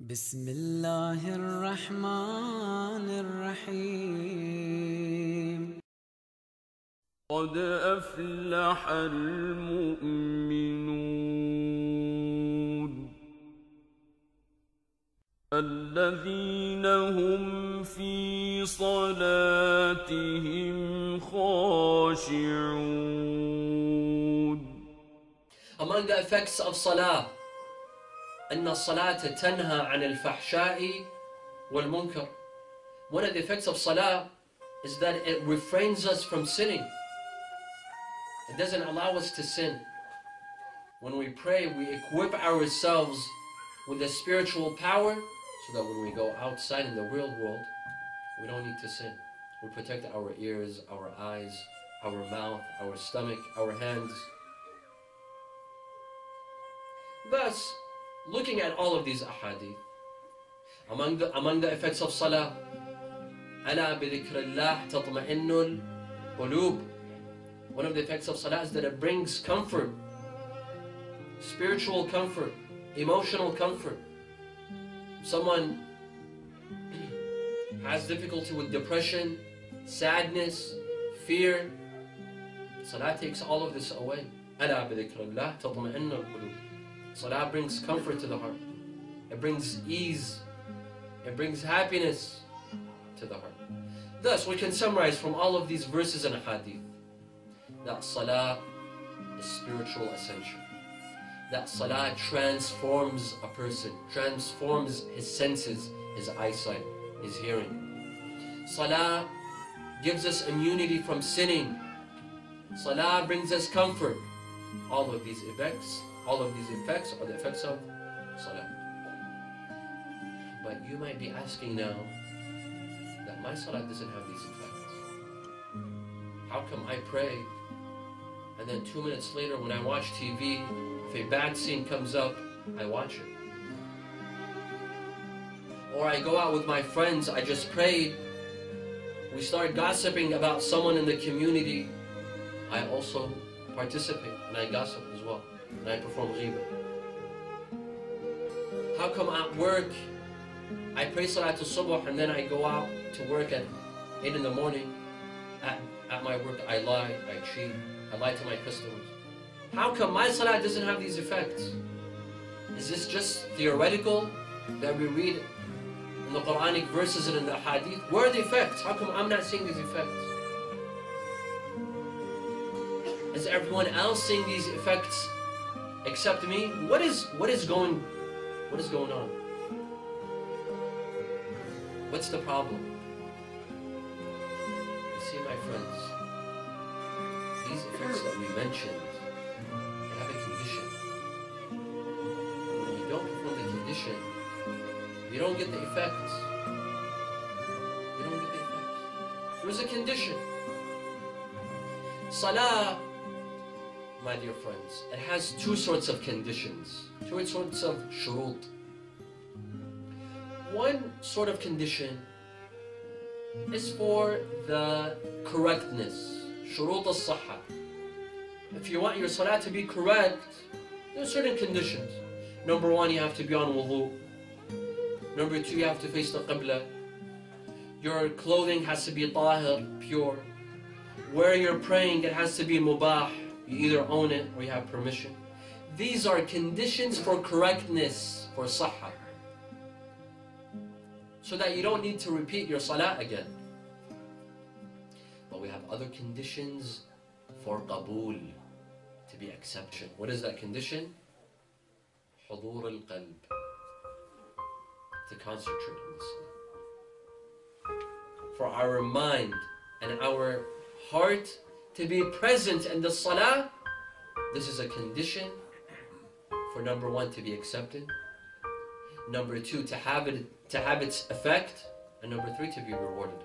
بسم الله الرحمن الرحيم قد أفلح المؤمنون الذين هم في صلاتهم خاشعون. Among the effects of salah, أن الصلاة تنهى عن الفحشاء والمنكر. One of the effects of salah is that it refrains us from sinning. It doesn't allow us to sin. When we pray, we equip ourselves with the spiritual power so that when we go outside in the real world, we don't need to sin. We protect our ears, our eyes, our mouth, our stomach, our hands. Thus, looking at all of these ahadith, among the effects of salah, أَلَا بِذِكْرِ اللَّهِ تَطْمَئِنُّ الْقُلُوبِ. One of the effects of salah is that it brings comfort, spiritual comfort, emotional comfort. Someone has difficulty with depression, sadness, fear, salah takes all of this away. أَلَا بِذِكْرِ اللَّهِ تَطْمَئِنُّ الْقُلُوبِ. Salah brings comfort to the heart. It brings ease. It brings happiness to the heart. Thus, we can summarize from all of these verses and hadith that salah is spiritual ascension. That salah transforms a person, transforms his senses, his eyesight, his hearing. Salah gives us immunity from sinning. Salah brings us comfort. All of these effects are the effects of salah. But you might be asking now that my salah doesn't have these effects. How come I pray and then 2 minutes later when I watch TV, if a bad scene comes up, I watch it? Or I go out with my friends, I just prayed, we start gossiping about someone in the community, I also participate and I gossip as well. And I perform ghibah. How come at work I pray Salatul Subh and then I go out to work at 8 in the morning? At my work I lie, I cheat, I lie to my customers. How come my salah doesn't have these effects? Is this just theoretical that we read in the Quranic verses and in the hadith? Where are the effects? How come I'm not seeing these effects? Is everyone else seeing these effects except me? What is going on? What's the problem? You see, my friends, these effects that we mentioned, they have a condition. When you don't perform the condition, you don't get the effects. You don't get the effects. There's a condition. Salah, my dear friends, it has two sorts of conditions, two sorts of shurut. One sort of condition is for the correctness, shurut al-sahha. If you want your salah to be correct, there are certain conditions. Number one, you have to be on wudu. Number two, you have to face the qibla. Your clothing has to be tahir, pure. Where you're praying, it has to be mubah. You either own it or you have permission. These are conditions for correctness, for sahha. So that you don't need to repeat your salah again. But we have other conditions for qabool, to be accepted. What is that condition? Hudur al-qalb. To concentrate on the salah. For our mind and our heart to be present in the salah, this is a condition for number one, to be accepted, number two, to have its effect, and number three, to be rewarded.